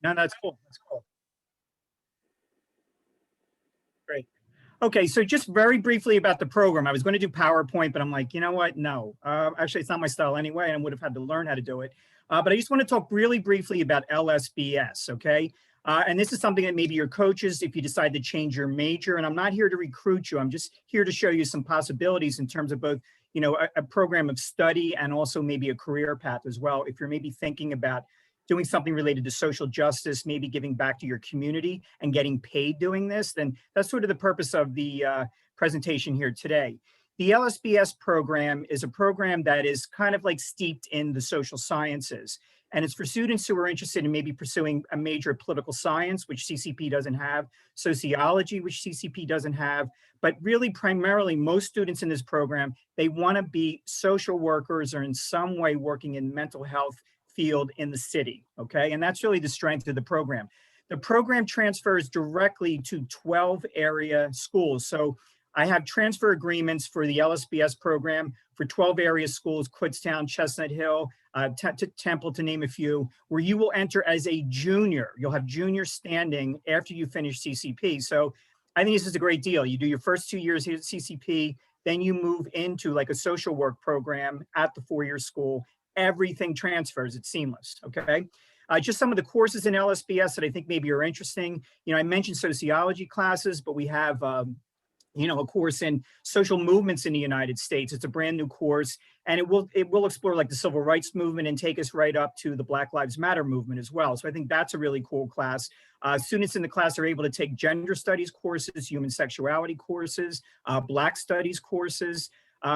No, that's cool. That's cool. Great. Okay, so just very briefly about the program. I was going to do PowerPoint, but I'm like, you know what? No. Actually, it's not my style anyway, and I would have had to learn how to do it. But I just want to talk really briefly about LSBS, okay? And this is something that maybe your coaches, if you decide to change your major, and I'm not here to recruit you, I'm just here to show you some possibilities in terms of both, a program of study and also maybe a career path as well. If you're maybe thinking about doing something related to social justice, maybe giving back to your community and getting paid doing this, then that's sort of the purpose of the presentation here today. The LSBS program is a program that is kind of like steeped in the social sciences. And it's for students who are interested in maybe pursuing a major of political science, which CCP doesn't have, sociology, which CCP doesn't have, but really primarily most students in this program, they want to be social workers or in some way working in mental health field in the city, okay? And that's really the strength of the program. The program transfers directly to 12 area schools. So I have transfer agreements for the LSBS program for 12 area schools, Kutztown, Chestnut Hill, Temple, to name a few, where you will enter as a junior. You'll have junior standing after you finish CCP. So I think this is a great deal. You do your first 2 years here at CCP, then you move into like a social work program at the four-year school. Everything transfers, it's seamless, okay? Just some of the courses in LSBS that I think maybe are interesting. I mentioned sociology classes, but we have, a course in social movements in the United States. It's a brand new course, and it will explore like the civil rights movement and take us right up to the Black Lives Matter movement as well. So I think that's a really cool class. Students in the class are able to take gender studies courses, human sexuality courses, Black studies courses,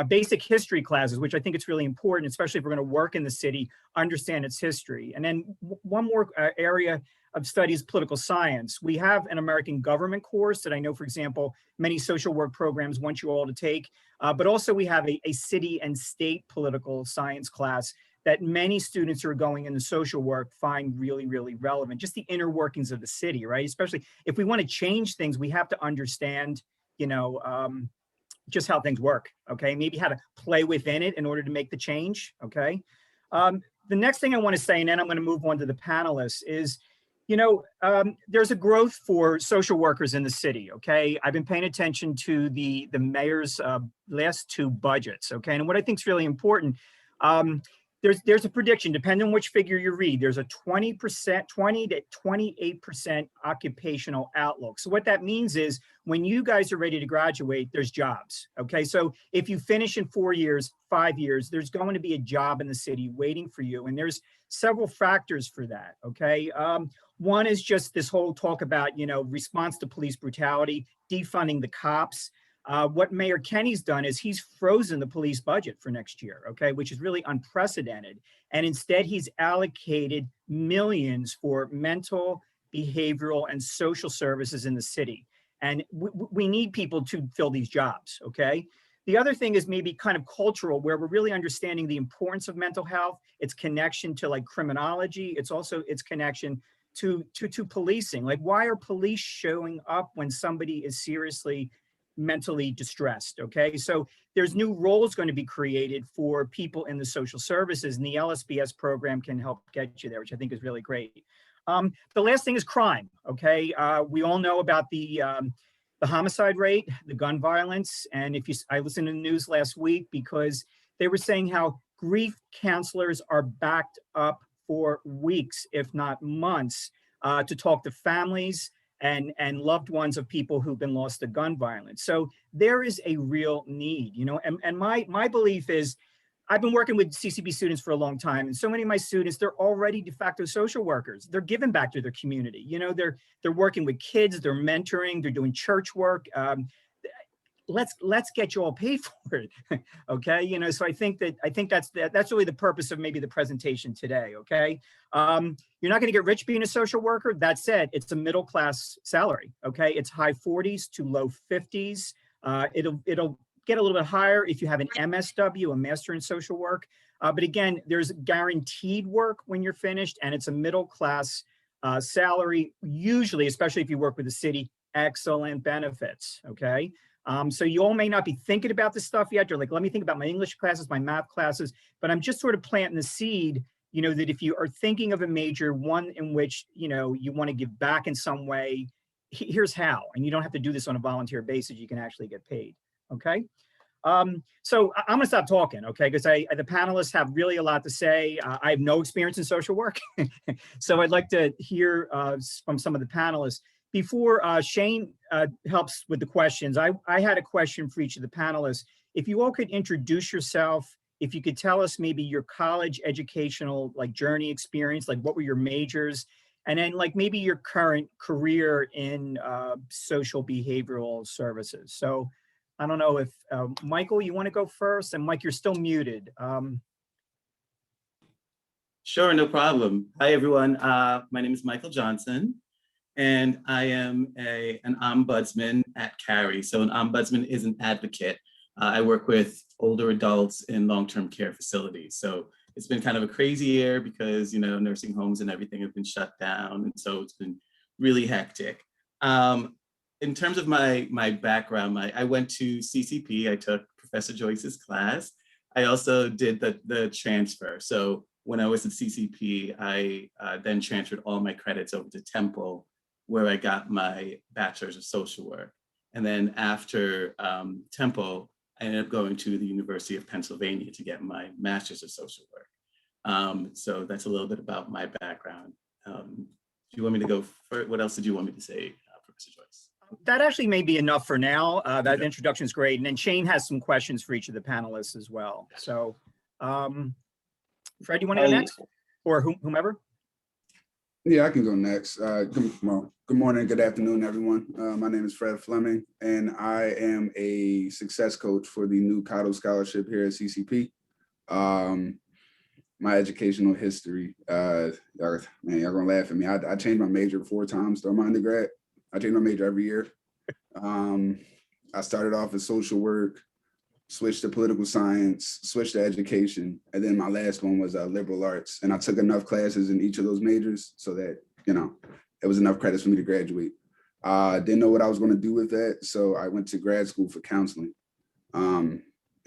basic history classes, which I think it's really important, especially if we're going to work in the city, understand its history. And then one more area of studies, political science. We have an American government course that I know, for example, many social work programs want you all to take, but also we have a city and state political science class that many students who are going into social work find really, really relevant. Just the inner workings of the city, right? Especially if we want to change things, we have to understand, just how things work, okay? Maybe how to play within it in order to make the change, okay? The next thing I want to say, and then I'm going to move on to the panelists, is, there's a growth for social workers in the city, okay? I've been paying attention to the mayor's last two budgets, okay? And what I think is really important, there's a prediction, depending on which figure you read, there's a 20% to 28% occupational outlook. So what that means is when you guys are ready to graduate, there's jobs, okay? So if you finish in 4 years, 5 years, there's going to be a job in the city waiting for you. And there's several factors for that, okay? One is just this whole talk about, response to police brutality, defunding the cops. What Mayor Kenny's done is he's frozen the police budget for next year, okay, which is really unprecedented. And instead, he's allocated millions for mental, behavioral, and social services in the city. And we need people to fill these jobs, okay? The other thing is maybe kind of cultural, where we're really understanding the importance of mental health, its connection to like criminology, it's also its connection to policing. Like, why are police showing up when somebody is seriously mentally distressed, okay? So there's new roles going to be created for people in the social services, and the LSBS program can help get you there, which I think is really great. The last thing is crime, okay? We all know about the homicide rate, the gun violence, and I listened to the news last week because they were saying how grief counselors are backed up for weeks, if not months, to talk to families and loved ones of people who've been lost to gun violence. So there is a real need, and my belief is, I've been working with CCP students for a long time, and so many of my students, they're already de facto social workers. They're giving back to their community. They're working with kids, they're mentoring, they're doing church work. Let's get you all paid for it, okay? So I think that's really the purpose of maybe the presentation today, okay? You're not going to get rich being a social worker. That said, it's a middle class salary, okay? It's high 40s to low 50s. It'll get a little bit higher if you have an MSW, a Master in Social Work. But again, there's guaranteed work when you're finished, and it's a middle class salary, usually, especially if you work with the city, excellent benefits, okay? So you all may not be thinking about this stuff yet. You're like, let me think about my English classes, my math classes, but I'm just sort of planting the seed, you know, that if you are thinking of a major, one in which, you know, you want to give back in some way, here's how. And you don't have to do this on a volunteer basis. You can actually get paid. Okay. So I'm gonna stop talking, okay? Because the panelists have really a lot to say. I have no experience in social work. So I'd like to hear from some of the panelists. Before Shane helps with the questions, I had a question for each of the panelists. If you all could introduce yourself, if you could tell us maybe your college educational like journey experience, like what were your majors, and then like maybe your current career in social behavioral services. So I don't know if Michael, you want to go first? And Mike, you're still muted. Sure, no problem. Hi, everyone. My name is Michael Johnson, and I am an ombudsman at CARI. So an ombudsman is an advocate. I work with older adults in long-term care facilities. So it's been kind of a crazy year because, you know, nursing homes and everything have been shut down. And so it's been really hectic. In terms of my background, I went to CCP. I took Professor Joyce's class. I also did the transfer. So when I was at CCP, I then transferred all my credits over to Temple, where I got my bachelor's of social work. And then after Temple, I ended up going to the University of Pennsylvania to get my master's of social work. So that's a little bit about my background. Do you want me to go first? What else did you want me to say, Professor Joyce? That actually may be enough for now. That introduction is great. And then Shane has some questions for each of the panelists as well. So Fred, you want to go next? Or whomever? Yeah, I can go next. Good morning, good afternoon, everyone. My name is Fred Fleming, and I am a success coach for the new Cotto Scholarship here at CCP. My educational history, y'all gonna laugh at me. I changed my major 4 times during my undergrad. I changed my major every year. I started off as social work, switched to political science, switched to education, and then my last one was liberal arts. And I took enough classes in each of those majors so that, you know, it was enough credits for me to graduate. Didn't know what I was going to do with that, so I went to grad school for counseling. And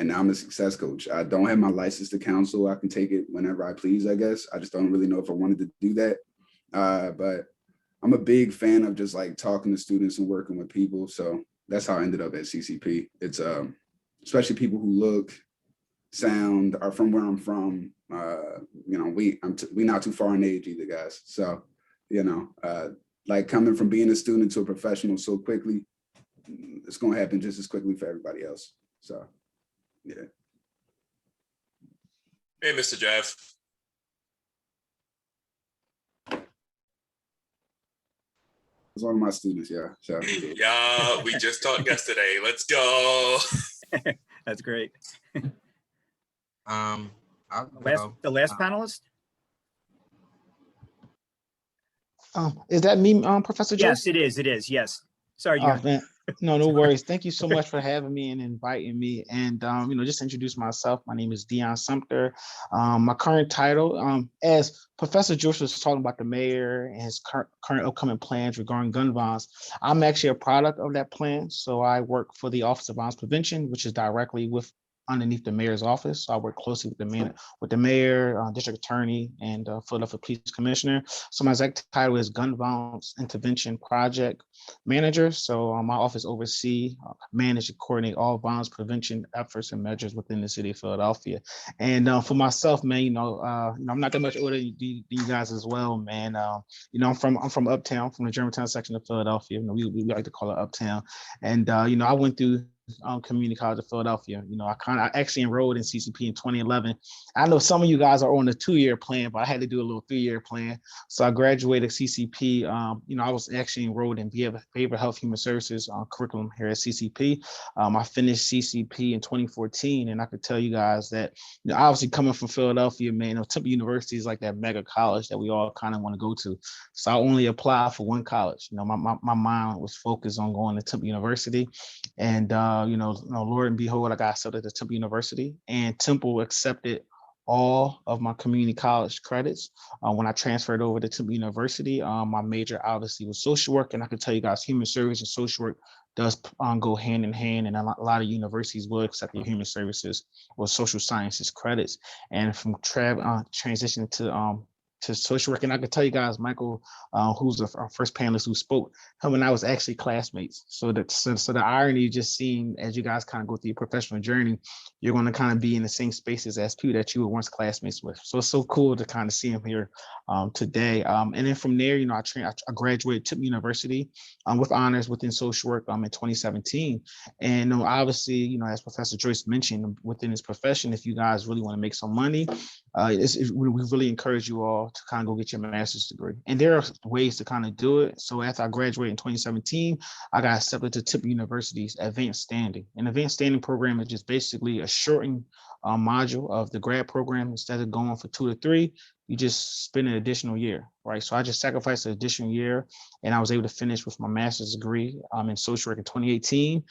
now I'm a success coach. I don't have my license to counsel. I can take it whenever I please, I guess. I just don't really know if I wanted to do that. But I'm a big fan of just like talking to students and working with people. So that's how I ended up at CCP. It's especially people who look, sound, are from where I'm from. You know, we not too far in age either, guys. So, you know, like coming from being a student to a professional so quickly, it's going to happen just as quickly for everybody else. So, yeah. Hey, Mr. Jeff. It's one of my students, yeah. So. Yeah, we just talked yesterday. Let's go. That's great. The last panelist? Is that me, Professor Joyce? Yes, it is. Yes. Sorry. Man. No worries. Thank you so much for having me and inviting me. And, you know, just to introduce myself, my name is Dion Sumter. My current title, as Professor Joyce was talking about the mayor and his current upcoming plans regarding gun violence, I'm actually a product of that plan. So I work for the Office of Violence Prevention, which is directly underneath the mayor's office. So I work closely with the mayor, district attorney, and Philadelphia Police Commissioner. So my exact title is Gun Violence Intervention Project Manager. So my office oversee, manage, and coordinate all violence prevention efforts and measures within the city of Philadelphia. And for myself, man, you know, I'm not that much older than you guys as well, man. You know, I'm from Uptown, from the Germantown section of Philadelphia. You know, we like to call it Uptown. And you know, I went through Community College of Philadelphia. You know, I actually enrolled in CCP in 2011. I know some of you guys are on a 2-year plan, but I had to do a little 3-year plan. So I graduated CCP. You know, I was actually enrolled in behavioral health human services curriculum here at CCP. I finished CCP in 2014, and I could tell you guys that, you know, obviously coming from Philadelphia, man, you know, Temple University is like that mega college that we all kind of want to go to. So I only applied for one college. You know, my mind was focused on going to Temple University, and you know, Lord and behold, I got accepted to Temple University, and Temple accepted all of my community college credits. When I transferred over to Temple University, my major obviously was social work, and I can tell you guys, human service and social work does go hand in hand, and a lot of universities will accept your human services or social sciences credits. And from transition to social work, and I can tell you guys, Michael, who's our first panelist who spoke, him and I was actually classmates. So the irony, just seeing as you guys kind of go through your professional journey, you're going to kind of be in the same spaces as people that you were once classmates with. So it's so cool to kind of see him here today. And then from there, I graduated Temple University with honors within social work in 2017. And obviously, as Professor Joyce mentioned, within his profession, if you guys really want to make some money, we really encourage you all to kind of go get your master's degree. And there are ways to kind of do it. So after I graduated in 2017, I got accepted to Temple University's Advanced Standing. An Advanced Standing program is just basically a shortened module of the grad program. Instead of going for 2 to 3, you just spend an additional year, right? So I just sacrificed an additional year, and I was able to finish with my master's degree in social work in 2018.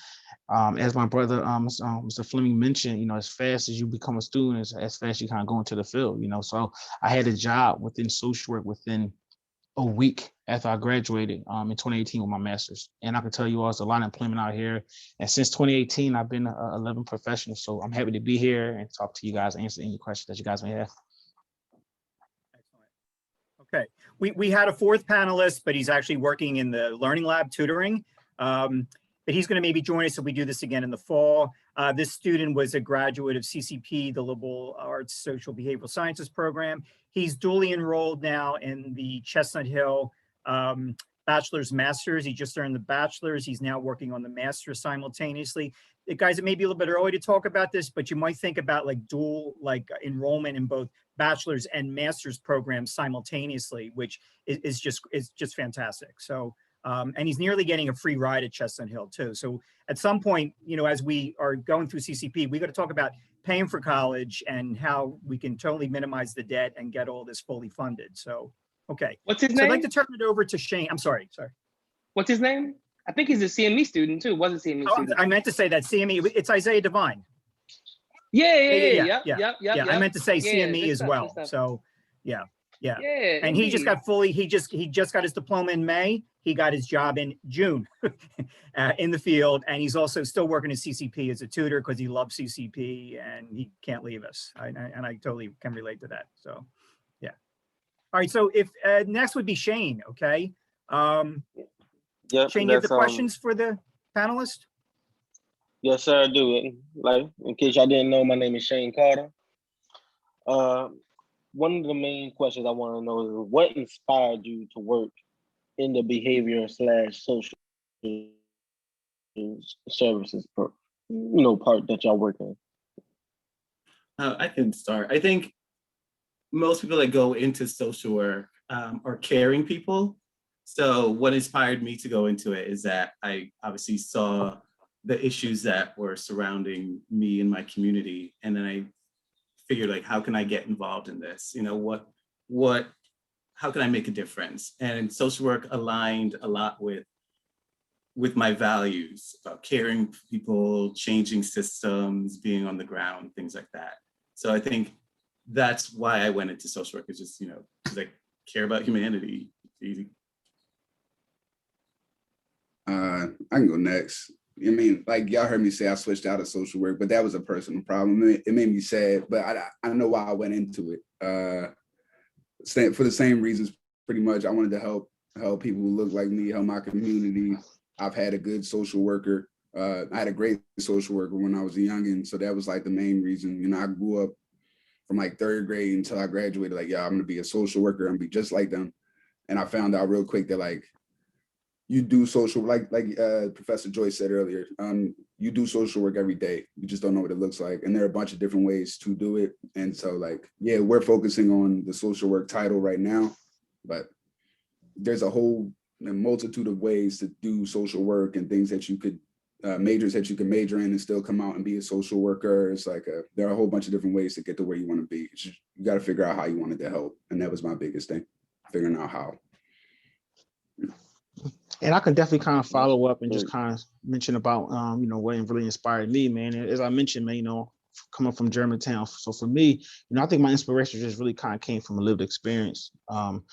As my brother, Mr. Fleming mentioned, as fast as you become a student, as fast you kind of go into the field, So I had a job within social work within a week after I graduated in 2018 with my master's. And I can tell you all, there's a lot of employment out here. And since 2018, I've been a 11 professional. So I'm happy to be here and talk to you guys, answer any questions that you guys may have. Excellent. Okay, we had a fourth panelist, but he's actually working in the Learning Lab tutoring. But he's going to maybe join us if we do this again in the fall. This student was a graduate of CCP, the Liberal Arts Social Behavioral Sciences program. He's duly enrolled now in the Chestnut Hill bachelor's master's. He just earned the bachelor's. He's now working on the master's simultaneously. Guys, it may be a little bit early to talk about this, but you might think about like dual enrollment in both bachelor's and master's programs simultaneously, which is just fantastic. So. And he's nearly getting a free ride at Chestnut Hill too. So at some point, as we are going through CCP, we got to talk about paying for college and how we can totally minimize the debt and get all this fully funded. So, okay. What's his name? I'd like to turn it over to Shane. I'm sorry. What's his name? I think he's a CME student too. Was a CME student. I meant to say that CME, it's Isaiah Devine. Yeah. I meant to say CME as well. So, yeah. And he just got he just got his diploma in May. He got his job in June in the field, and he's also still working at CCP as a tutor because he loves CCP and he can't leave us. And I totally can relate to that. So, yeah. All right. So if next would be Shane. Okay. Shane, you have the questions for the panelist? Yes, sir, I do. Like, in case y'all didn't know, my name is Shane Carter. One of the main questions I want to know is what inspired you to work in the behavior/social services part that y'all work in? I can start. I think most people that go into social work are caring people. So what inspired me to go into it is that I obviously saw the issues that were surrounding me and my community, and then I figured, like, how can I get involved in this? How can I make a difference? And social work aligned a lot with my values about caring for people, changing systems, being on the ground, things like that. So I think that's why I went into social work. It's just, because I care about humanity. It's easy. I can go next. I mean, like y'all heard me say I switched out of social work, but that was a personal problem. It made me sad, but I know why I went into it. For the same reasons, pretty much. I wanted to help people who look like me, help my community. I've had a good social worker. I had a great social worker when I was a youngin', so that was like the main reason. I grew up from like 3rd grade until I graduated. Like, I'm gonna be a social worker. I'm gonna be just like them. And I found out real quick that like, you do social, like Professor Joyce said earlier, you do social work every day. You just don't know what it looks like. And there are a bunch of different ways to do it. And so like, yeah, we're focusing on the social work title right now, but there's a whole multitude of ways to do social work and things that you could, majors that you can major in and still come out and be a social worker. It's like, there are a whole bunch of different ways to get to where you want to be. You got to figure out how you wanted to help. And that was my biggest thing, figuring out how. And I can definitely kind of follow up and just kind of mention about, what really inspired me, man. As I mentioned, man, coming from Germantown. So for me, I think my inspiration just really kind of came from a lived experience. I'm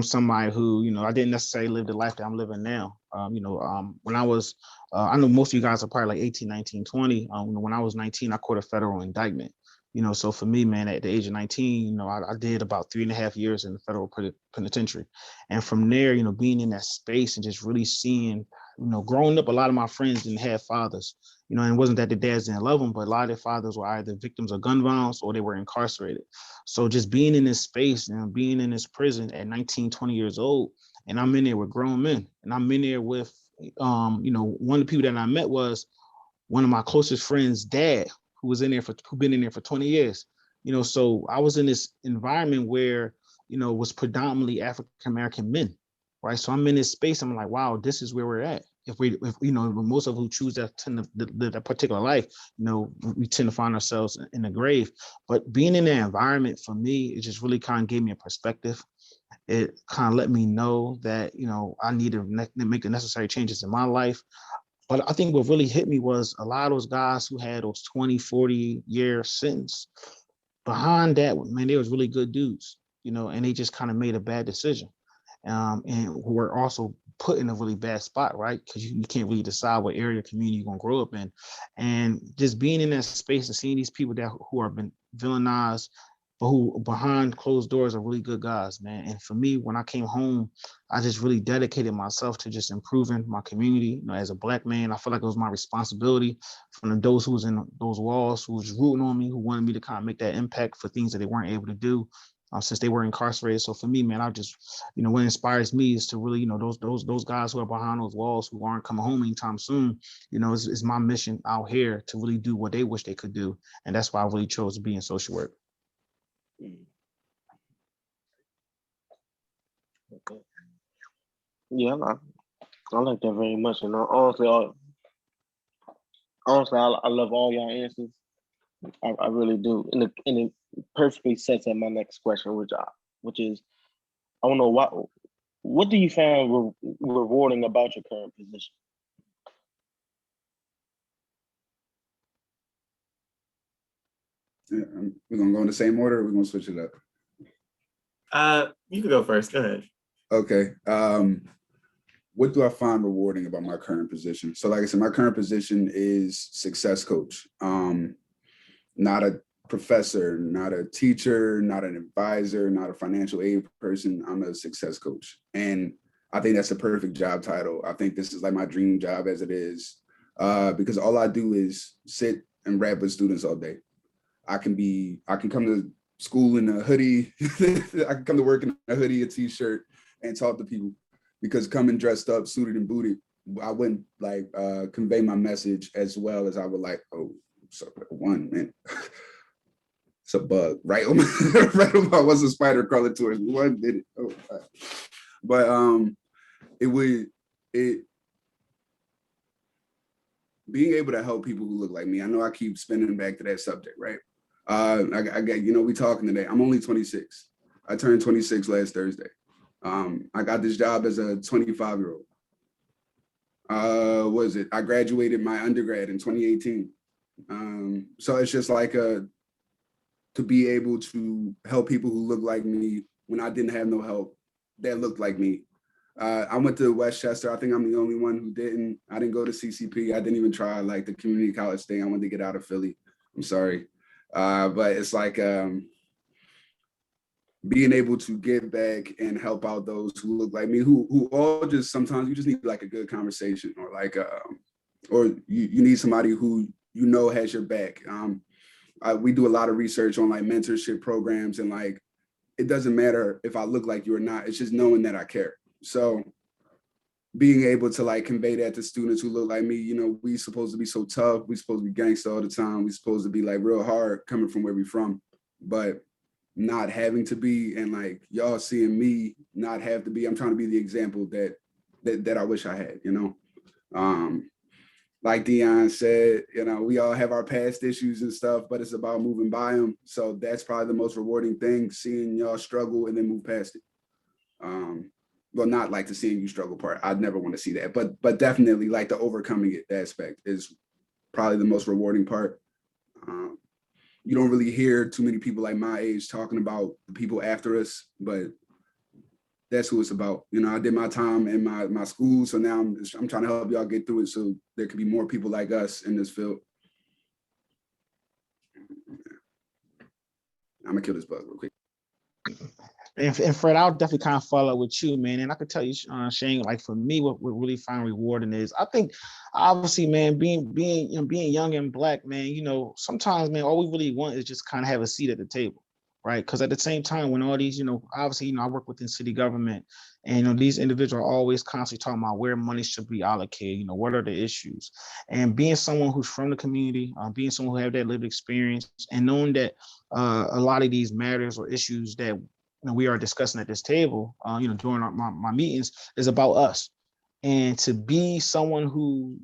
somebody who, I didn't necessarily live the life that I'm living now. When I was, I know most of you guys are probably like 18, 19, 20. When I was 19, I caught a federal indictment. So for me, man, at the age of 19, I did about 3.5 years in the federal penitentiary. And from there, being in that space and just really seeing, growing up, a lot of my friends didn't have fathers, and it wasn't that the dads didn't love them, but a lot of their fathers were either victims of gun violence or they were incarcerated. So just being in this space and being in this prison at 19, 20 years old, and I'm in there with grown men, and I'm in there with, one of the people that I met was one of my closest friends' dad, who'd been in there for 20 years. So I was in this environment where, was predominantly African-American men, right? So I'm in this space, I'm like, wow, this is where we're at. If most of who choose that particular life, we tend to find ourselves in the grave. But being in that environment, for me, it just really kind of gave me a perspective. It kind of let me know that, I need to make the necessary changes in my life. But I think what really hit me was a lot of those guys who had those 20, 40-year sentence. Behind that, man, they was really good dudes, and they just kind of made a bad decision. And were also put in a really bad spot, right? Because you can't really decide what area community you're gonna grow up in. And just being in that space and seeing these people who have been villainized, but who behind closed doors are really good guys, man. And for me, when I came home, I just really dedicated myself to just improving my community. As a Black man, I feel like it was my responsibility from those who was in those walls, who was rooting on me, who wanted me to kind of make that impact for things that they weren't able to do. Since they were incarcerated. So for me, man, I just, what inspires me is to really, those guys who are behind those walls who aren't coming home anytime soon, is my mission out here to really do what they wish they could do. And that's why I really chose to be in social work. Okay. Yeah, I like that very much. And honestly, I love all y'all answers. I really do. And it perfectly sets up my next question, which is, I want to know what do you find rewarding about your current position? Yeah, we're gonna go in the same order, or we're gonna switch it up. You can go first. Go ahead. Okay. What do I find rewarding about my current position? So like I said, my current position is success coach. Not a professor, not a teacher, not an advisor, not a financial aid person. I'm a success coach. And I think that's a perfect job title. I think this is like my dream job as it is, because all I do is sit and rap with students all day. I can come to school in a hoodie. I can come to work in a hoodie, a t-shirt, and talk to people, because coming dressed up, suited and booted, I wouldn't like convey my message as well as I would like, oh, so one, man. It's a bug, right? Right about what's a spider crawling towards me. One did it. Oh, but being able to help people who look like me. I know I keep spinning back to that subject, right? I got, we talking today. I'm only 26. I turned 26 last Thursday. I got this job as a 25-year-old. I graduated my undergrad in 2018. So it's just like to be able to help people who look like me when I didn't have no help that looked like me. I went to Westchester. I think I'm the only one who didn't. I didn't go to CCP. I didn't even try like the community college thing. I wanted to get out of Philly. I'm sorry. But it's like being able to give back and help out those who look like me, who all just, sometimes you just need like a good conversation, or like, or you need somebody who has your back. We do a lot of research on like mentorship programs, and like, it doesn't matter if I look like you or not, it's just knowing that I care. So being able to like convey that to students who look like me, we supposed to be so tough, we supposed to be gangster all the time, we supposed to be like real hard coming from where we from, but not having to be, and like y'all seeing me not have to be. I'm trying to be the example that I wish I had, like Dion said, we all have our past issues and stuff, but it's about moving by them. So that's probably the most rewarding thing, seeing y'all struggle and then move past it. Well, not like the seeing you struggle part. I'd never want to see that, but definitely like the overcoming it aspect is probably the most rewarding part. you don't really hear too many people like my age talking about the people after us, but that's who it's about. You know, I did my time in my school, so now I'm trying to help y'all get through it so there could be more people like us in this field. I'm gonna kill this bug real quick. And Fred, I'll definitely kind of follow with you, man. And I could tell you, Shane, like for me, what really find rewarding is, I think, obviously, man, being young and Black, man, you know, sometimes, man, all we really want is just kind of have a seat at the table, right? Because at the same time, when all these, you know, obviously, you know, I work within city government, and you know, these individuals are always constantly talking about where money should be allocated. You know, what are the issues? And being someone who's from the community, being someone who have that lived experience, and knowing that a lot of these matters or issues that we are discussing at this table, you know, during my meetings, is about us. And to be someone who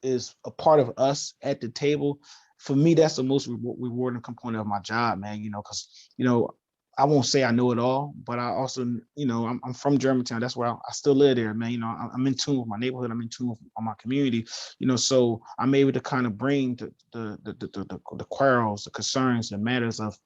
is a part of us at the table, for me, that's the most rewarding component of my job, man. You know, because, you know, I won't say I know it all, but I also, you know, I'm from Germantown. That's where I still live there, man. You know, I'm in tune with my neighborhood. I'm in tune with my community. You know, so I'm able to kind of bring the quarrels, the concerns, the matters of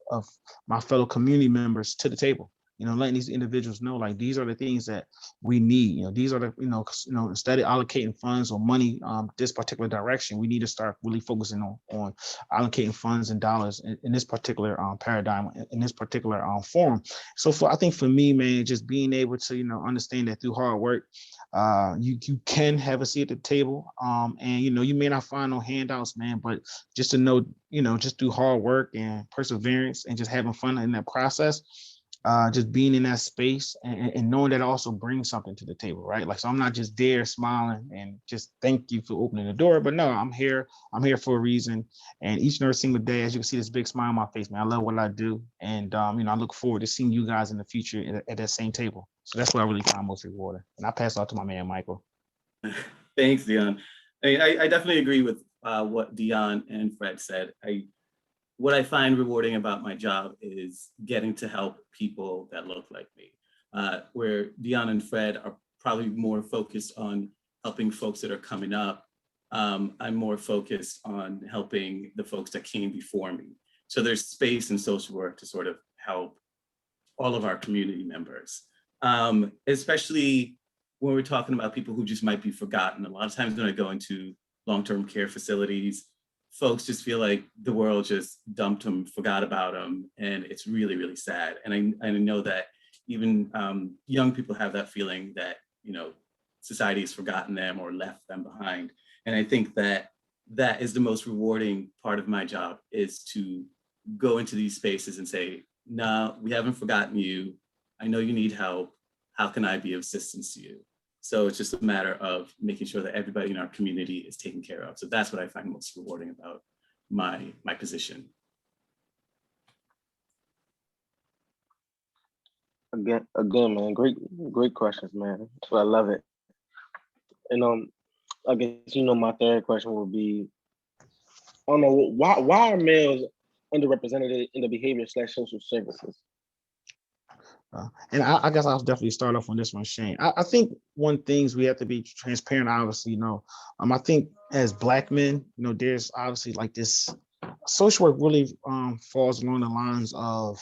my fellow community members to the table. You know, letting these individuals know, like, these are the things that we need. You know, these are the, you know, instead of allocating funds or money this particular direction, we need to start really focusing on allocating funds and dollars in this particular paradigm, in this particular forum. So I think for me, man, just being able to, you know, understand that through hard work, you can have a seat at the table, and you know, you may not find no handouts, man, but just to know, you know, just through hard work and perseverance and just having fun in that process, just being in that space and knowing that also brings something to the table, right? Like, so I'm not just there smiling and just thank you for opening the door, but no, I'm here for a reason. And each and every single day, as you can see, this big smile on my face, man, I love what I do. And, you know, I look forward to seeing you guys in the future at that same table. So that's what I really find most rewarding. And I pass it out to my man, Michael. Thanks, Dion. I definitely agree with what Dion and Fred said. What I find rewarding about my job is getting to help people that look like me, where Dion and Fred are probably more focused on helping folks that are coming up. I'm more focused on helping the folks that came before me. So there's space in social work to sort of help all of our community members, especially when we're talking about people who just might be forgotten. A lot of times when I go into long-term care facilities, folks just feel like the world just dumped them, forgot about them, and it's really, really sad. And I know that even young people have that feeling that, you know, society has forgotten them or left them behind. And I think that that is the most rewarding part of my job, is to go into these spaces and say, no, we haven't forgotten you. I know you need help. How can I be of assistance to you? So it's just a matter of making sure that everybody in our community is taken care of. So that's what I find most rewarding about my position. Again, man, great questions, man. So I love it. And I guess, you know, my third question would be, I don't know, why are males underrepresented in the behavior/social services? And I guess I'll definitely start off on this one, Shane. I think one things we have to be transparent, obviously, you know, I think as Black men, you know, there's obviously like this social work really falls along the lines of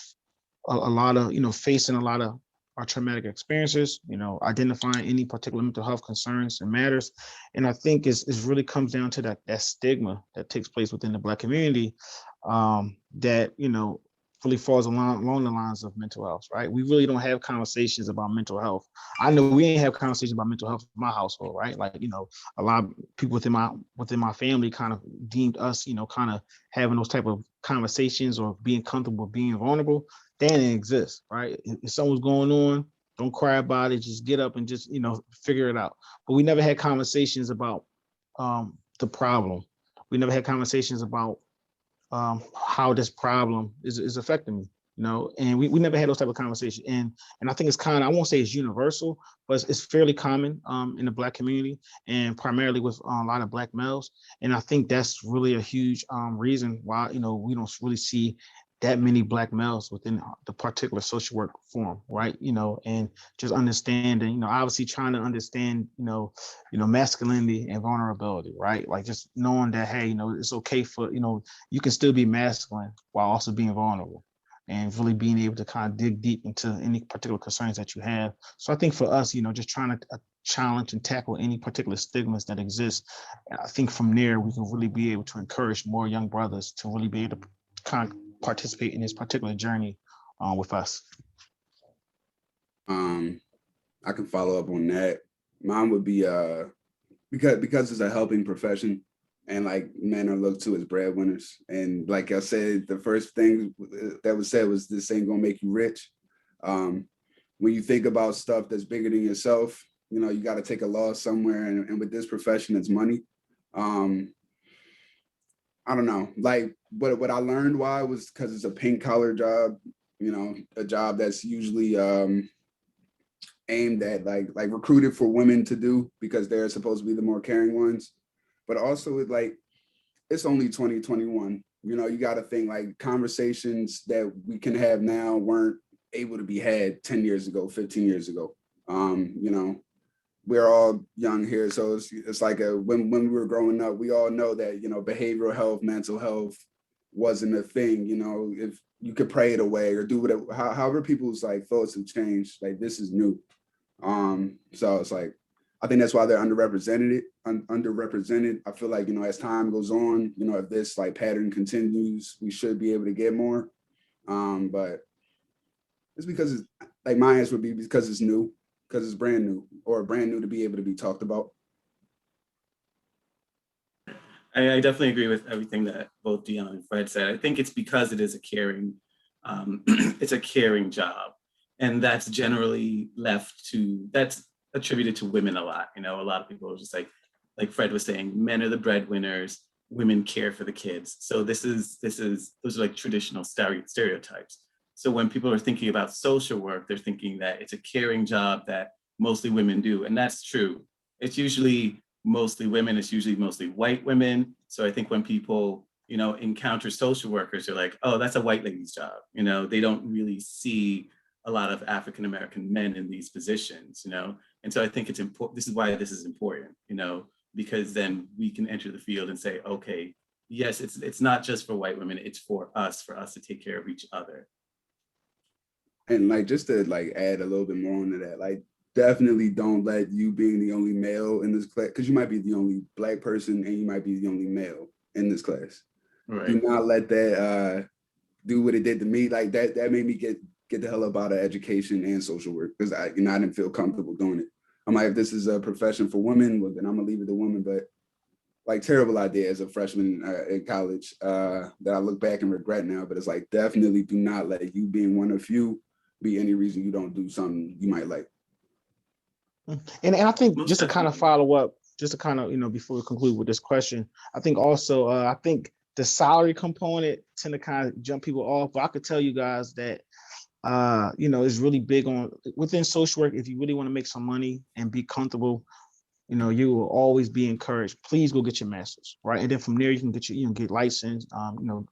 a lot of, you know, facing a lot of our traumatic experiences, you know, identifying any particular mental health concerns and matters. And I think it really comes down to that stigma that takes place within the Black community, that, you know, really falls along the lines of mental health, right? We really don't have conversations about mental health. I know we ain't have conversations about mental health in my household, right? Like, you know, a lot of people within my family kind of deemed us, you know, kind of having those type of conversations or being comfortable being vulnerable. They didn't exist, right? If something's going on, don't cry about it. Just get up and just, you know, figure it out. But we never had conversations about the problem. We never had conversations about how this problem is affecting me, you know, and we never had those type of conversations. And I think it's kind of, I won't say it's universal, but it's fairly common in the Black community, and primarily with a lot of Black males. And I think that's really a huge reason why, you know, we don't really see that many Black males within the particular social work form, right? And just understanding, obviously trying to understand, masculinity and vulnerability, right? Like just knowing that, hey, it's okay for, you can still be masculine while also being vulnerable, and really being able to kind of dig deep into any particular concerns that you have. So I think for us, just trying to challenge and tackle any particular stigmas that exist, I think from there we can really be able to encourage more young brothers to really be able to kind of participate in this particular journey with us. I can follow up on that. Mine would be because it's a helping profession, and like men are looked to as breadwinners. And like I said, the first thing that was said was, this ain't gonna make you rich. When you think about stuff that's bigger than yourself, you got to take a loss somewhere. And with this profession, it's money. I don't know, like what I learned why was because it's a pink collar job, a job that's usually aimed at like recruited for women to do because they're supposed to be the more caring ones. But also it's only 2021. You got to think like conversations that we can have now weren't able to be had 10 years ago, 15 years ago. We're all young here, so it's like when we were growing up, we all know that behavioral health, mental health wasn't a thing. If you could pray it away or do whatever, however people's like thoughts have changed. Like this is new, so it's like I think that's why they're underrepresented. Underrepresented. I feel like as time goes on, if this like pattern continues, we should be able to get more. But it's because it's like my answer would be because it's new. Because it's brand new, or brand new to be able to be talked about. I definitely agree with everything that both Dion and Fred said. I think it's because it is a caring, it's a caring job, and that's generally that's attributed to women a lot. A lot of people are just like Fred was saying, men are the breadwinners, women care for the kids. So those are like traditional stereotypes. So when people are thinking about social work, they're thinking that it's a caring job that mostly women do. And that's true. It's usually mostly women. It's usually mostly white women. So I think when people, encounter social workers, they're like, oh, that's a white lady's job. They don't really see a lot of African-American men in these positions, And so I think it's important. This is why this is important, because then we can enter the field and say, okay, yes, it's not just for white women. It's for us to take care of each other. And like just to like add a little bit more onto that, like definitely don't let you being the only male in this class, because you might be the only Black person and you might be the only male in this class. Right. Do not let that do what it did to me. Like that made me get the hell up out of education and social work, because I didn't feel comfortable doing it. I'm like, if this is a profession for women, well, then I'm gonna leave it to women. But like terrible idea as a freshman in college that I look back and regret now. But it's like definitely do not let you being one of few be any reason you don't do something you might like. And I think just to kind of follow up, just to kind of, before we conclude with this question, I think also, I think the salary component tend to kind of jump people off. But I could tell you guys that, it's really big on within social work. If you really want to make some money and be comfortable, you will always be encouraged. Please go get your master's, right? And then from there, you can get get licensed,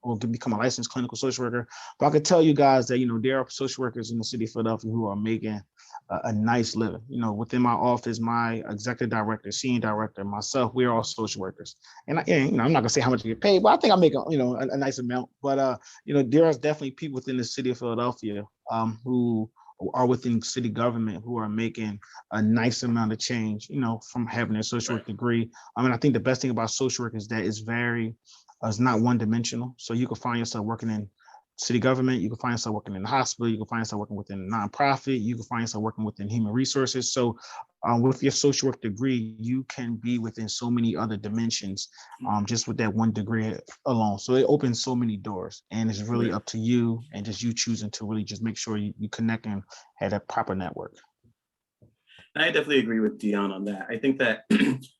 or become a licensed clinical social worker. But I could tell you guys that, there are social workers in the city of Philadelphia who are making a nice living. Within my office, my executive director, senior director, myself, we're all social workers. And I'm not gonna say how much you get paid, but I think I make a nice amount. But there are definitely people within the city of Philadelphia who are within city government who are making a nice amount of change, from having a social work degree. I think the best thing about social work is that it's not one dimensional. So you can find yourself working in city government, you can find yourself working in the hospital, you can find yourself working within a nonprofit, you can find yourself working within human resources. So with your social work degree, you can be within so many other dimensions, just with that one degree alone. So it opens so many doors, and it's really up to you and just you choosing to really just make sure you connect and have a proper network. I definitely agree with Dion on that. I think that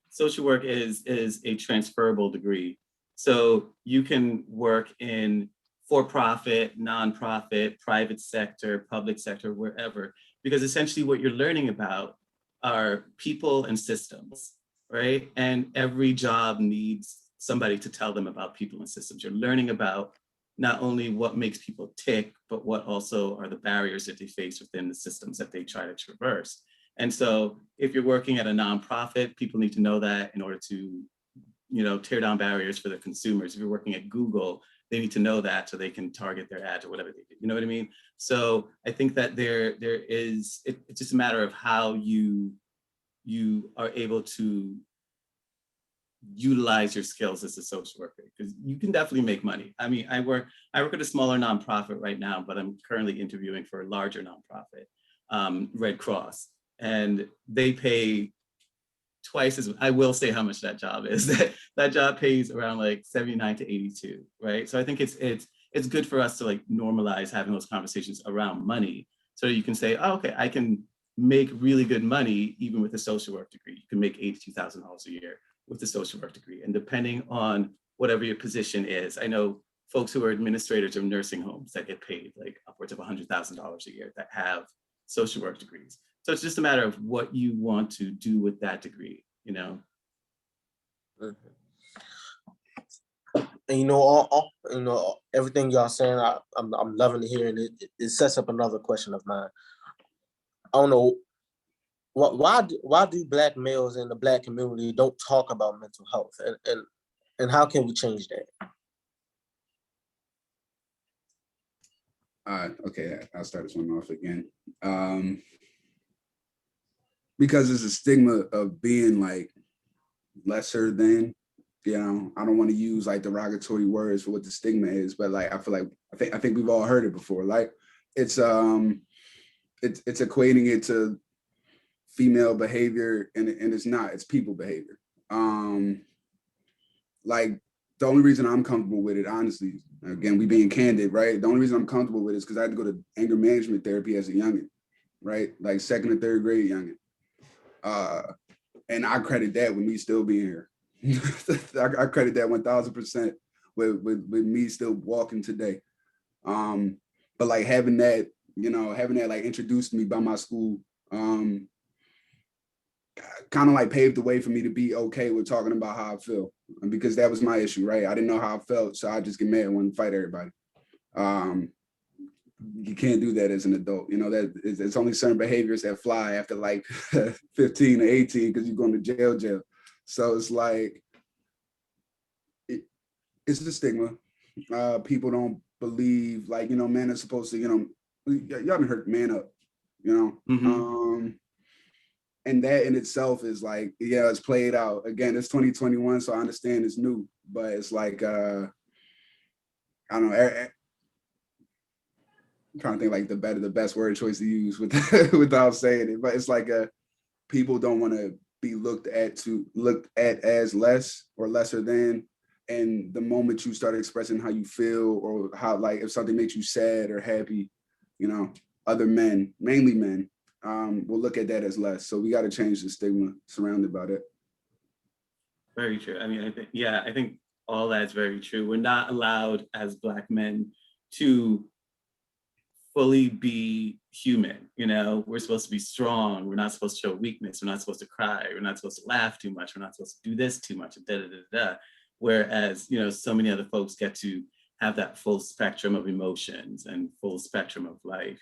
social work is a transferable degree. So you can work in for-profit, nonprofit, private sector, public sector, wherever, because essentially what you're learning about are people and systems, right? And every job needs somebody to tell them about people and systems. You're learning about not only what makes people tick, but what also are the barriers that they face within the systems that they try to traverse. And so if you're working at a nonprofit, people need to know that in order to, tear down barriers for the consumers. If you're working at Google, they need to know that so they can target their ads or whatever they do. You know what I mean? So I think that it's just a matter of how you are able to utilize your skills as a social worker, because you can definitely make money. I mean, I work at a smaller nonprofit right now, but I'm currently interviewing for a larger nonprofit, Red Cross, and they pay twice as. I will say how much that job is. That job pays around like 79 to 82, right? So I think it's good for us to like normalize having those conversations around money, so you can say, oh, okay, I can make really good money even with a social work degree. You can make $82,000 a year with a social work degree. And depending on whatever your position is, I know folks who are administrators of nursing homes that get paid like upwards of $100,000 a year that have social work degrees. So it's just a matter of what you want to do with that degree, And everything y'all saying, I'm loving to hear, and it sets up another question of mine. I don't know why do Black males in the Black community don't talk about mental health, and how can we change that? Okay, I'll start this one off again. Because there's a stigma of being like lesser than, I don't want to use like derogatory words for what the stigma is, but like I think we've all heard it before. Like it's equating it to female behavior, and it's not. It's people behavior. Like the only reason I'm comfortable with it, honestly, again, we being candid, right? The only reason I'm comfortable with it is because I had to go to anger management therapy as a youngin', right? Like 2nd and 3rd grade youngin'. And I credit that with me still being here. I credit that 1000% with me still walking today. But like having that like introduced me by my school, kind of like paved the way for me to be okay with talking about how I feel, because that was my issue, right? I didn't know how I felt, so I just get mad and want to fight everybody. You can't do that as an adult. That it's only certain behaviors that fly after like 15 or 18 because you're going to jail. So it's like, it's the stigma. People don't believe, like, men are supposed to, y'all haven't heard man up, Mm-hmm. And that in itself is like, yeah, it's played out. Again, it's 2021, so I understand it's new, but it's like, I don't know, I'm trying to think like the best word choice to use without saying it, but it's like people don't want to be looked at as less or lesser than. And the moment you start expressing how you feel, or how, like, if something makes you sad or happy, other men, mainly men, will look at that as less. So we got to change the stigma surrounded by that. Very true. I mean, I think all that's very true. We're not allowed as Black men to fully be human. We're supposed to be strong. We're not supposed to show weakness. We're not supposed to cry. We're not supposed to laugh too much. We're not supposed to do this too much. Whereas, so many other folks get to have that full spectrum of emotions and full spectrum of life.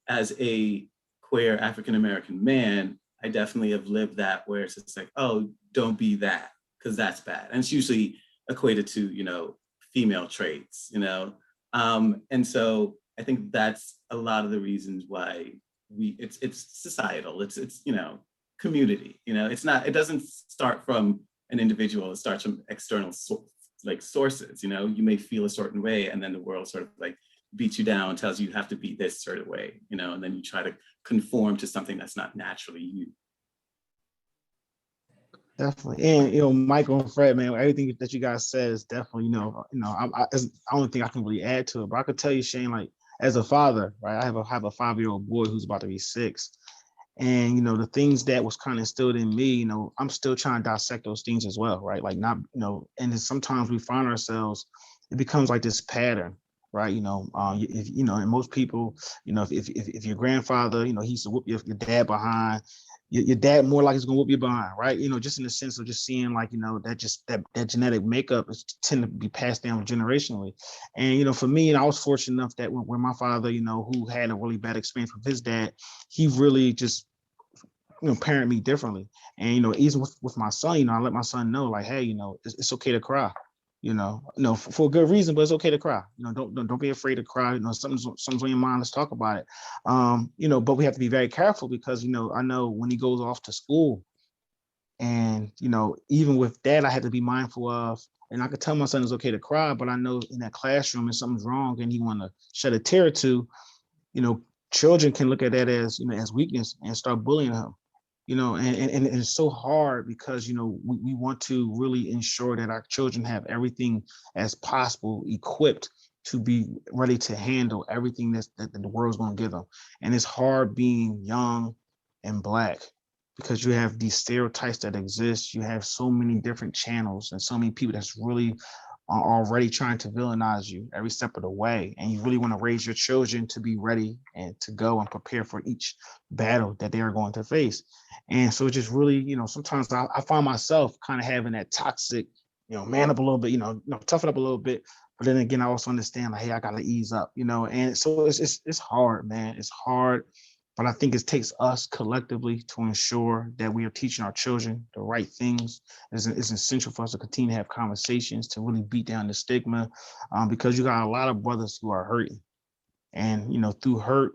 As a queer African-American man, I definitely have lived that, where it's just like, oh, don't be that, because that's bad. And it's usually equated to, female traits, and so I think that's a lot of the reasons why it's societal. It's community. It doesn't start from an individual. It starts from external sources. You may feel a certain way, and then the world sort of like beats you down, tells you have to be this certain way, and then you try to conform to something that's not naturally you. Definitely. And, Michael and Fred, man, everything that you guys said is definitely, I don't think I can really add to it, but I could tell you, Shane, like, as a father, right, I have a 5-year-old boy who's about to be 6. And, the things that was kind of instilled in me, I'm still trying to dissect those things as well, right? Like, not, and then sometimes we find ourselves, it becomes like this pattern, right? And most people, if your grandfather, he used to whoop your dad behind, your dad more like is gonna whoop you behind, right? Just in the sense of just seeing like, that genetic makeup is tend to be passed down generationally. And for me, I was fortunate enough that when my father, who had a really bad experience with his dad, he really just parent me differently. And even with my son, I let my son know like, hey, it's okay to cry. For a good reason, but it's okay to cry. Don't be afraid to cry. Something's on your mind. Let's talk about it. But we have to be very careful because I know when he goes off to school, and even with that, I had to be mindful of. And I could tell my son it's okay to cry, but I know in that classroom, if something's wrong and he want to shed a tear or two, children can look at that as weakness and start bullying him. And it's so hard because we want to really ensure that our children have everything as possible equipped to be ready to handle everything that the world's going to give them. And it's hard being young and Black because you have these stereotypes that exist. You have so many different channels and so many people that's really are already trying to villainize you every step of the way. And you really want to raise your children to be ready and to go and prepare for each battle that they are going to face. And so it just really, sometimes I find myself kind of having that toxic, man up a little bit, toughen up a little bit. But then again, I also understand like, hey, I got to ease up, and so it's hard, man. It's hard. But I think it takes us collectively to ensure that we are teaching our children the right things. It's essential for us to continue to have conversations to really beat down the stigma, because you got a lot of brothers who are hurting. And, through hurt,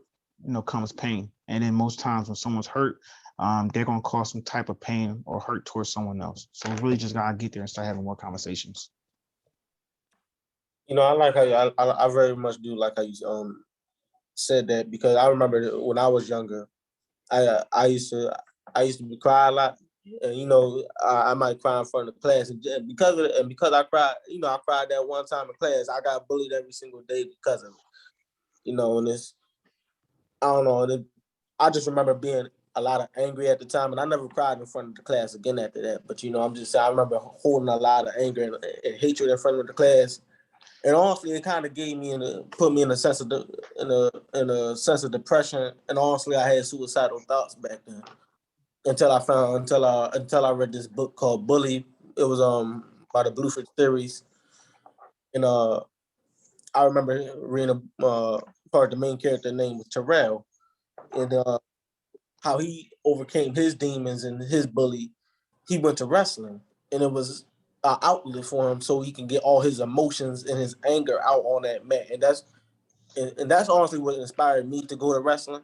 comes pain. And then most times when someone's hurt, they're going to cause some type of pain or hurt towards someone else. So we really just got to get there and start having more conversations. I like how I very much do like how you said that, because I remember that when I was younger, I used to cry a lot, and I might cry in front of the class, and because of it, and because I cried, I cried that one time in class, I got bullied every single day because of it. And it's, I don't know, and I just remember being a lot of angry at the time, and I never cried in front of the class again after that. But I'm just saying, I remember holding a lot of anger and hatred in front of the class. And honestly, it kind of put me in a sense of in a sense of depression. And honestly, I had suicidal thoughts back then until I read this book called Bully. It was by the Bluefield series, and I remember reading part of the main character name was Terrell, and how he overcame his demons and his bully. He went to wrestling, and it was an outlet for him so he can get all his emotions and his anger out on that mat. And that's honestly what inspired me to go to wrestling.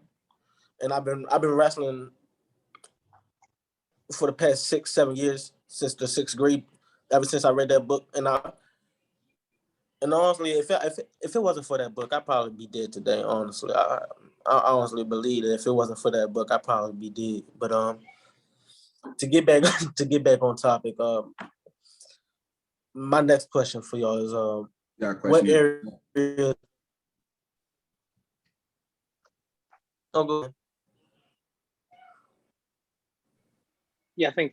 And I've been wrestling for the past 6-7 years, since the 6th grade, ever since I read that book. And honestly, if it wasn't for that book, I'd probably be dead today. Honestly, I honestly believe that if it wasn't for that book, I'd probably be dead. But to get back on topic, my next question for y'all is Yeah, what question. area? Oh, go ahead. Yeah, I think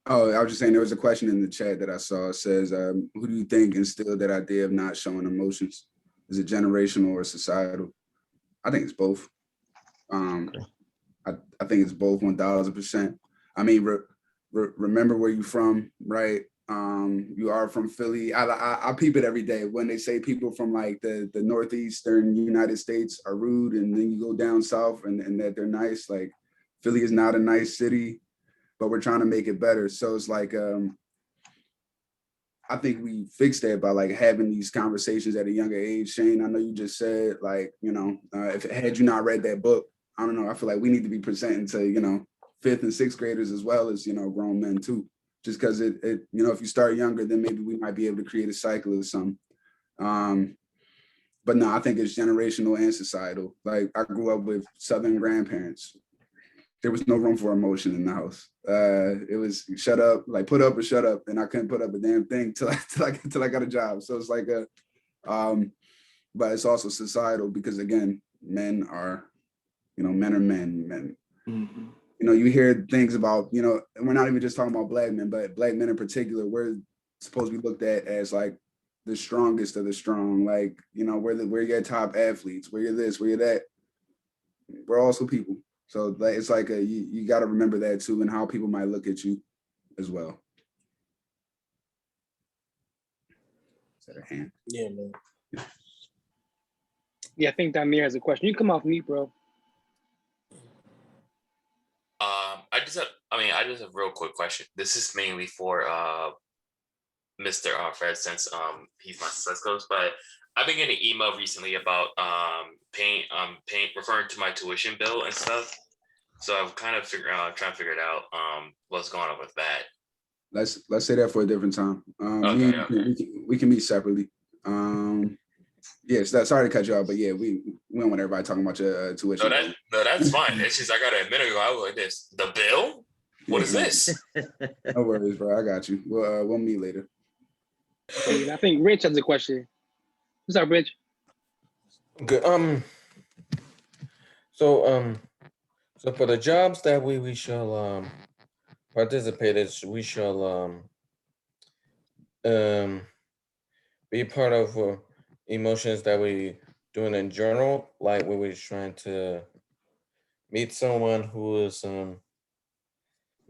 Oh, I was just saying there was a question in the chat that I saw. It says, who do you think instilled that idea of not showing emotions? Is it generational or societal? I think it's both. I think it's both 1000%. I mean, remember where you from, right? You are from Philly. I peep it every day when they say people from like the northeastern United States are rude, and then you go down south and that they're nice. Like Philly is not a nice city, but we're trying to make it better. So it's like I think we fix that by like having these conversations at a younger age. Shane, I know you just said like, if had you not read that book, I don't know, I feel like we need to be presenting to, 5th and 6th graders as well as, grown men too. Just because it, if you start younger, then maybe we might be able to create a cycle or something. But no, I think it's generational and societal. Like I grew up with Southern grandparents. There was no room for emotion in the house. It was shut up, like put up or shut up, and I couldn't put up a damn thing till I got a job. So it's like but it's also societal because again, men are men. Mhm. You hear things about, and we're not even just talking about Black men, but Black men in particular, we're supposed to be looked at as like the strongest of the strong. Like, we're your top athletes, we're your this, we're your that. we're also people. So it's like you got to remember that too, and how people might look at you as well. Is that a hand? Yeah, man. Yeah, I think Damir has a question. You come off mute, bro. I just have a real quick question. This is mainly for Mr. Fred, since he's my coach, but I've been getting an email recently about paying referring to my tuition bill and stuff. So I'm kind of trying to figure it out what's going on with that. Let's say that for a different time. Okay. We can meet separately. Yes, sorry to cut you off, but yeah, we don't want everybody talking about your tuition. No, that's fine. It's just I got it a minute ago. I was like, this the bill? What is this? No worries, bro. I got you. We'll meet later. And I think Rich has a question. What's up, Rich? Good. So for the jobs that we shall participate in, we shall be part of emotions that we doing in general, like when we're trying to meet someone who is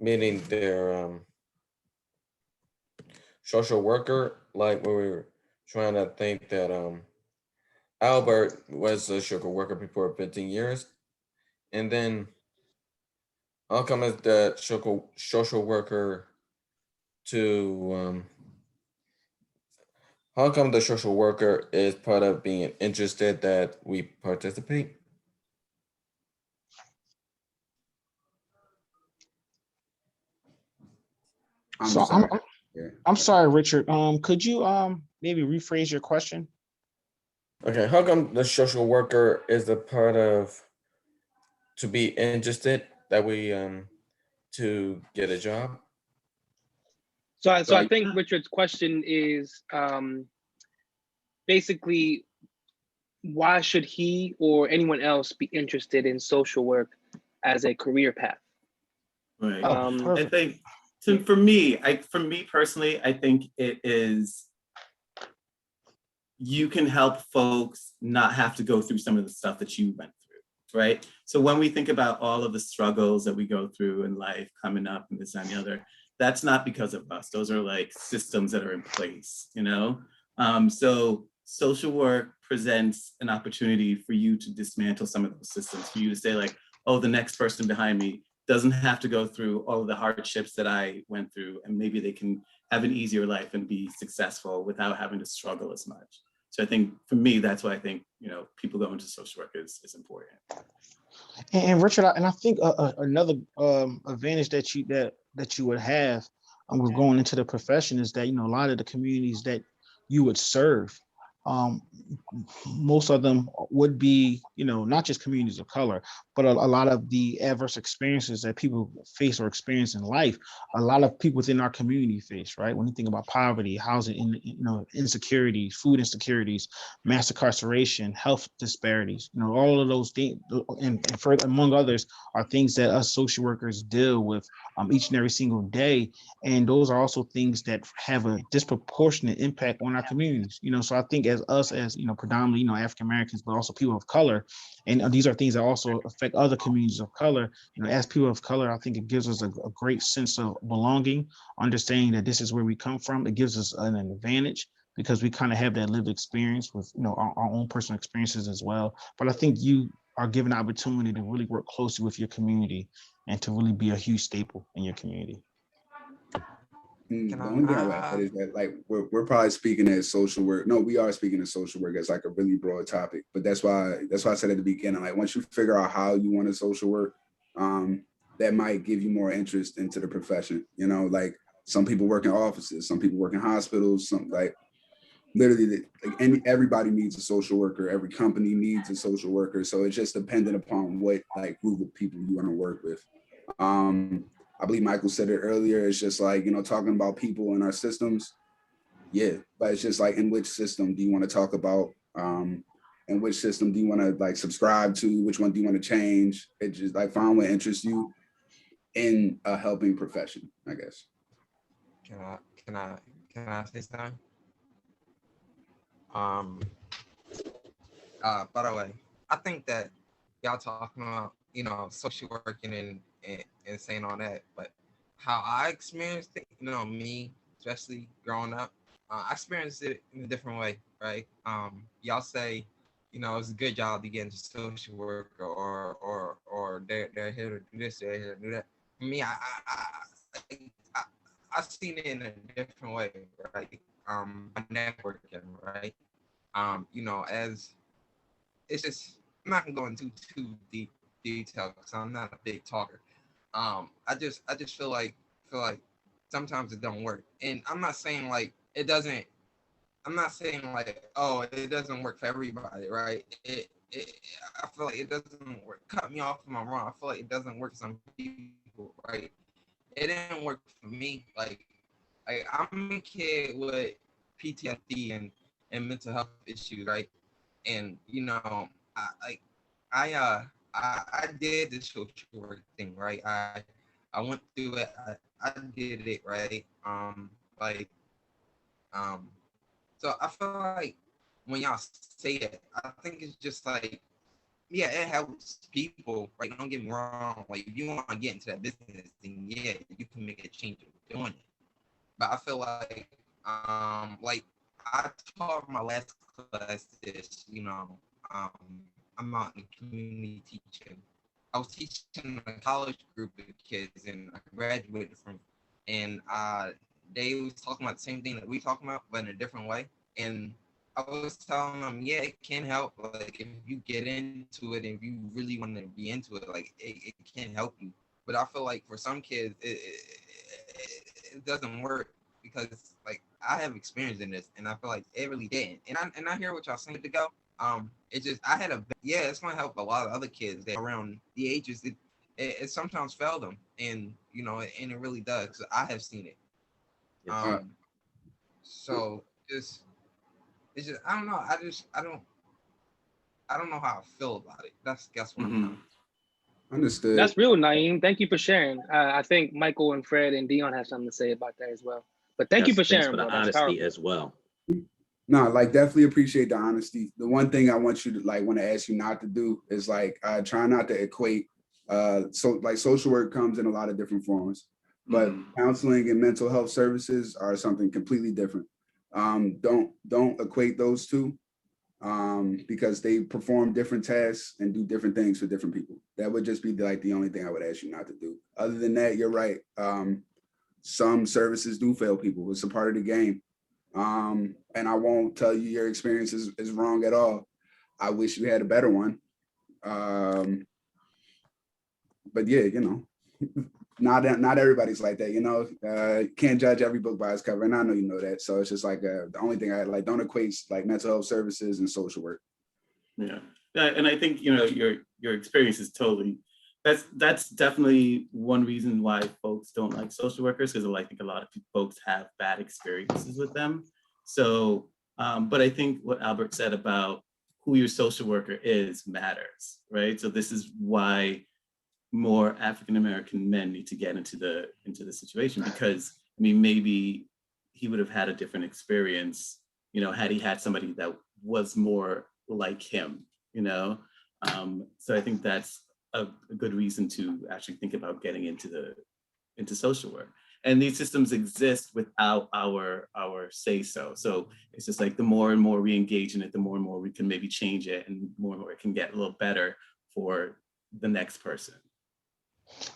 meeting their social worker, like when we're trying to think that Albert was a social worker before 15 years, and then how come is the social worker to how come the social worker is part of being interested that we participate? I'm sorry, Richard. Could you maybe rephrase your question? Okay, how come the social worker is a part of to be interested that we to get a job? So I think Richard's question is basically, why should he or anyone else be interested in social work as a career path? Right. Perfect. I think for me personally, I think it is, you can help folks not have to go through some of the stuff that you went through, right? So when we think about all of the struggles that we go through in life coming up and this and the other, that's not because of us. Those are like systems that are in place, you know? So social work presents an opportunity for you to dismantle some of those systems, for you to say like, oh, the next person behind me doesn't have to go through all of the hardships that I went through, and maybe they can have an easier life and be successful without having to struggle as much. So I think for me, that's why I think, you know, people going to social work is important. And Richard, I think another advantage that you would have with going into the profession is that, you know, a lot of the communities that you would serve, most of them would be, you know, not just communities of color, but a lot of the adverse experiences that people face or experience in life, a lot of people within our community face, right? When you think about poverty, housing, insecurities, food insecurities, mass incarceration, health disparities, you know, all of those things, and further, among others, are things that us social workers deal with each and every single day. And those are also things that have a disproportionate impact on our communities, you know. So I think as predominantly, you know, African Americans, but also people of color, and these are things that also affect other communities of color. You know, as people of color, I think it gives us a great sense of belonging, understanding that this is where we come from. It gives us an advantage because we kind of have that lived experience with, you know, our own personal experiences as well. But I think you are given an opportunity to really work closely with your community and to really be a huge staple in your community. The only thing I would add is that, like, we're probably speaking as social work. No, we are speaking as social work as like a really broad topic. But that's why I said at the beginning, like, once you figure out how you want to social work, that might give you more interest into the profession. You know, like some people work in offices, some people work in hospitals, some like literally everybody needs a social worker. Every company needs a social worker. So it's just dependent upon what like group of people you want to work with. I believe Michael said it earlier. It's just like, you know, talking about people in our systems. Yeah, but it's just like, in which system do you want to talk about? And which system do you want to like subscribe to? Which one do you want to change? It just like find what interests you in a helping profession, I guess. Can I say something? By the way, I think that y'all talking about, you know, social working and saying all that, but how I experienced it, you know, me, especially growing up, I experienced it in a different way, right? Y'all say, you know, it's a good job to get into social work, or they're here to do this, they're here to do that. For me, I, I seen it in a different way, right? By networking, right? You know, as it's just, I'm not gonna go into too deep detail because I'm not a big talker. I just feel like sometimes it don't work, and I'm not saying like it doesn't. I'm not saying like, oh, it doesn't work for everybody, right? I feel like it doesn't work. Cut me off if I'm wrong. I feel like it doesn't work for some people, right? It didn't work for me. Like I'm a kid with PTSD and mental health issues, right? And you know, I like I did the social work thing, right? I went through it. I did it, right? Um so I feel like when y'all say it, I think it's just like, yeah, it helps people, right? Don't get me wrong. Like if you want to get into that business, then yeah, you can make a change of doing it. But I feel like I taught my last class this, you know, um, I'm out in community teaching. I was teaching a college group of kids, and I graduated from, and they was talking about the same thing that we talking about, but in a different way. And I was telling them, yeah, it can help. Like if you get into it, and if you really want to be into it, like it can help you. But I feel like for some kids, it doesn't work because like I have experience in this, and I feel like it really didn't. And I hear what y'all saying to go. It just I had a yeah. It's gonna help a lot of other kids that around the ages. It sometimes failed them, and you know, and it really does. 'Cause I have seen it. Uh, So just it's just I don't know. I don't know how I feel about it. That's what I'm Mhm. trying to. Understood. That's real, Naeem. Thank you for sharing. I think Michael and Fred and Dion have something to say about that as well. But thank you Yes, for thanks sharing, for the bro. That's honesty powerful. as well. No, like definitely appreciate the honesty. The one thing I want you to like want to ask you not to do is like try not to equate so like social work comes in a lot of different forms, but Mhm. counseling and mental health services are something completely different. Don't equate those two because they perform different tasks and do different things for different people. That would just be like the only thing I would ask you not to do. Other than that, you're right. Some services do fail people. It's a part of the game. And I won't tell you your experience is wrong at all. I wish you had a better one. Um, but yeah, you know, not everybody's like that. You know, can't judge every book by its cover, and I know you know that. So it's just like the only thing I like. Don't equate like mental health services and social work. Yeah. And I think, you know, your experience is totally, that's definitely one reason why folks don't like social workers, because I think a lot of folks have bad experiences with them. So, but I think what Albert said about who your social worker is matters, right? So this is why more African American men need to get into the situation, because I mean maybe he would have had a different experience, you know, had he had somebody that was more like him, you know. So I think that's a good reason to actually think about getting into social work. And these systems exist without our say so. So it's just like the more and more we engage in it, the more and more we can maybe change it, and more it can get a little better for the next person.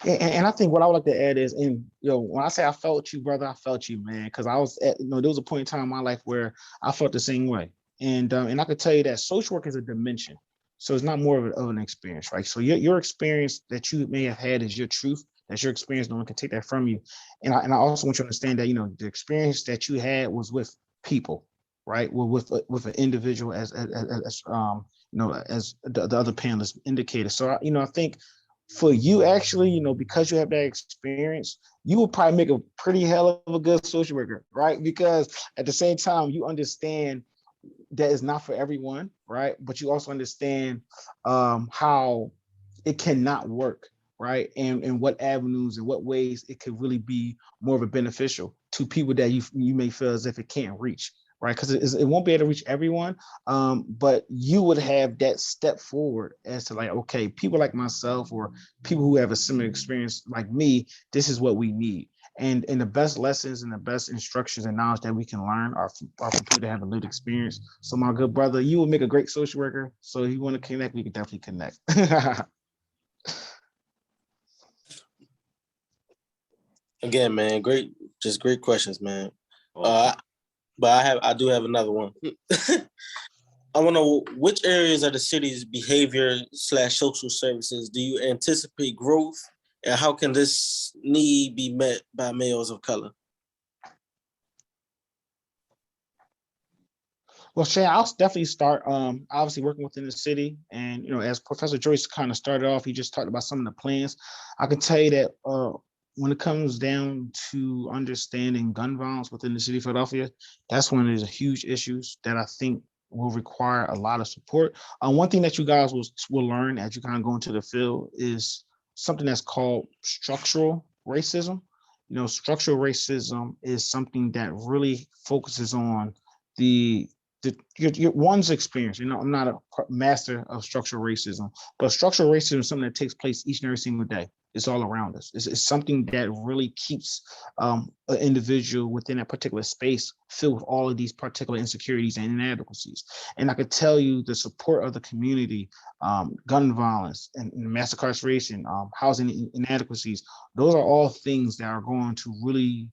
And I think what I would like to add is, and when I say I felt you, brother, I felt you, man, because I was at, there was a point in time in my life where I felt the same way, and I could tell you that social work is a dimension, so it's not more of an experience, right? So your experience that you may have had is your truth. That's your experience. No one can take that from you, and I also want you to understand that the experience that you had was with people, right? Well, with an individual, as as the other panelists indicated. So I think for you actually, because you have that experience, you will probably make a pretty hell of a good social worker, right? Because at the same time, you understand that it's not for everyone, right? But you also understand how it cannot work, right? And what avenues and what ways it could really be more of a beneficial to people that you may feel as if it can't reach, right? Because it won't be able to reach everyone, but you would have that step forward as to like, okay, people like myself or people who have a similar experience like me, this is what we need. And the best lessons and the best instructions and knowledge that we can learn are from people that have a lived experience. So my good brother, you will make a great social worker. So if you want to connect, we can definitely connect. Again, man, just great questions, man. But I do have another one. I want to know which areas of the city's behavior/social services do you anticipate growth, and how can this need be met by males of color? Well, Shay, I'll definitely start obviously working within the city. And, you know, as Professor Joyce kind of started off, he just talked about some of the plans. I can tell you that when it comes down to understanding gun violence within the city of Philadelphia, that's one of the huge issues that I think will require a lot of support. One thing that you guys will learn as you kind of go into the field is something that's called structural racism. You know, structural racism is something that really focuses on your one's experience. You know, I'm not a master of structural racism, but structural racism is something that takes place each and every single day. It's all around us. It's something that really keeps an individual within that particular space filled with all of these particular insecurities and inadequacies. And I could tell you the support of the community, gun violence and mass incarceration, housing inadequacies, those are all things that are going to really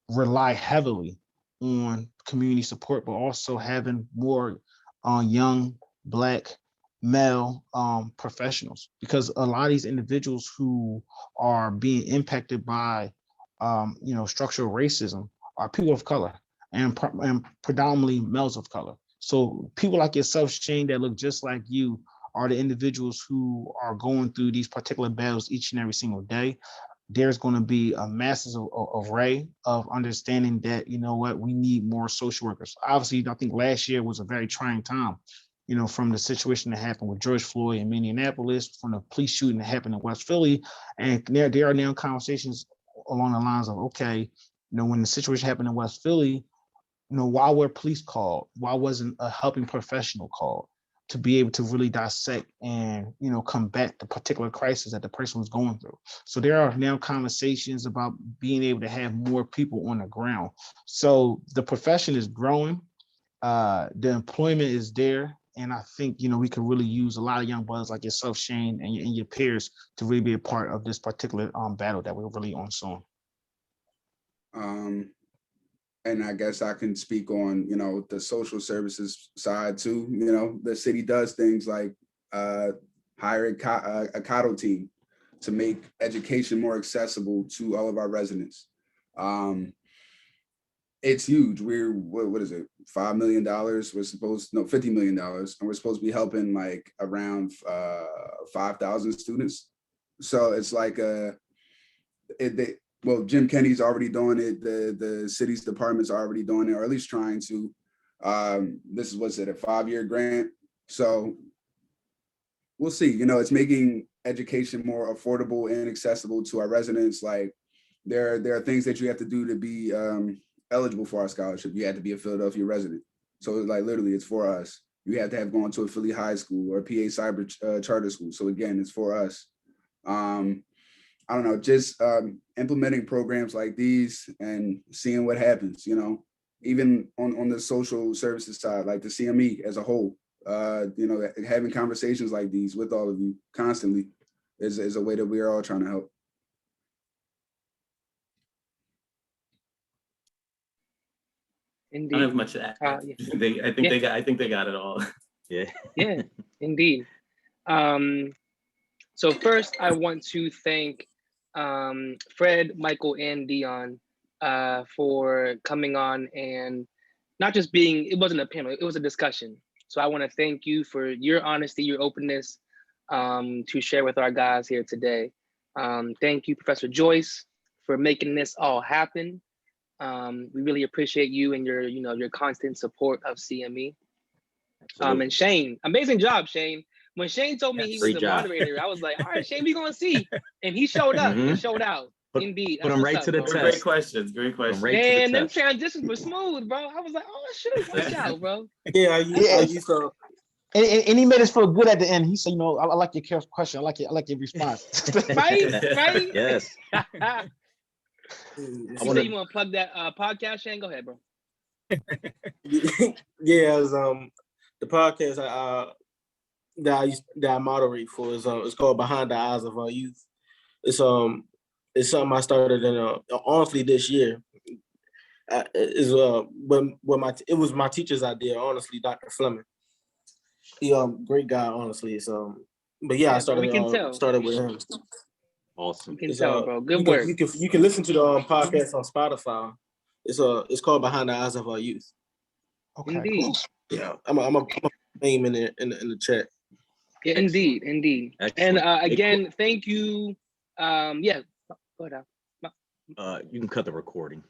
rely heavily on community support, but also having more young Black male professionals, because a lot of these individuals who are being impacted by structural racism are people of color and predominantly males of color. So people like yourself, Shane, that look just like you are the individuals who are going through these particular battles each and every single day. There's going to be a massive array of understanding that, you know what, we need more social workers. Obviously, I think last year was a very trying time, you know, from the situation that happened with George Floyd in Minneapolis, from the police shooting that happened in West Philly. And there are now conversations along the lines of, okay, you know, when the situation happened in West Philly, you know, why were police called? Why wasn't a helping professional called to be able to really dissect and, you know, combat the particular crisis that the person was going through? So there are now conversations about being able to have more people on the ground. So the profession is growing, the employment is there. And I think, you know, we could really use a lot of young brothers like yourself, Shane, and your peers to really be a part of this particular battle that we're really on soon. And I guess I can speak on, you know, the social services side too. You know, the city does things like hire a CODO team to make education more accessible to all of our residents. It's huge. We're, what is it, $5 million? We're supposed, no, $50 million. And we're supposed to be helping like around 5,000 students. So it's like, well, Jim Kenny's already doing it. The city's departments are already doing it, or at least trying to. This is, what's it, a 5-year grant? So we'll see. You know, it's making education more affordable and accessible to our residents. Like there are things that you have to do to be eligible for our scholarship. You have to be a Philadelphia resident. So like literally it's for us. You have to have gone to a Philly high school or a PA cyber charter school. So again, it's for us. I don't know, just implementing programs like these and seeing what happens, you know, even on the social services side, like the CME as a whole, you know, having conversations like these with all of you constantly is a way that we are all trying to help. Indeed. I don't have much to add. Yeah. I think they got it all. Yeah. Yeah, indeed. So first, I want to thank Fred, Michael, and Dion for coming on and not just being, it wasn't a panel, it was a discussion. So I want to thank you for your honesty, your openness to share with our guys here today. Thank you, Professor Joyce, for making this all happen. We really appreciate you and your constant support of CME. And Shane, amazing job, Shane. When Shane told me he was a moderator, I was like, all right, Shane, we gonna see. And he showed up and showed out. Indeed. put 'em That's right what's to the up, bro. test. Great questions. Great questions. Right to the Man, them test. transitions were smooth, bro. I was like, oh shoot, watch out, bro. Yeah, Yeah. I used to. And he made us feel good at the end. He said, you know, I like your question. I like your response. Right, right. Yes. You wanna- say you want to plug that podcast, Shane? Go ahead, bro. Yeah, it was, the podcast that I moderate for is it's called Behind the Eyes of Our Youth. It's something I started in honestly this year. It was my teacher's idea, honestly, Dr. Fleming. He great guy, honestly. So, but yeah, I we can tell. started with him. Awesome. You can tell, bro. Good work. You can listen to the podcast on Spotify. It's called Behind the Eyes of Our Youth. Okay, Indeed. cool. Yeah, I'm a name in the chat. Yeah, indeed. Excellent. And Hey, again, thank you. Yeah, go ahead. you can cut the recording.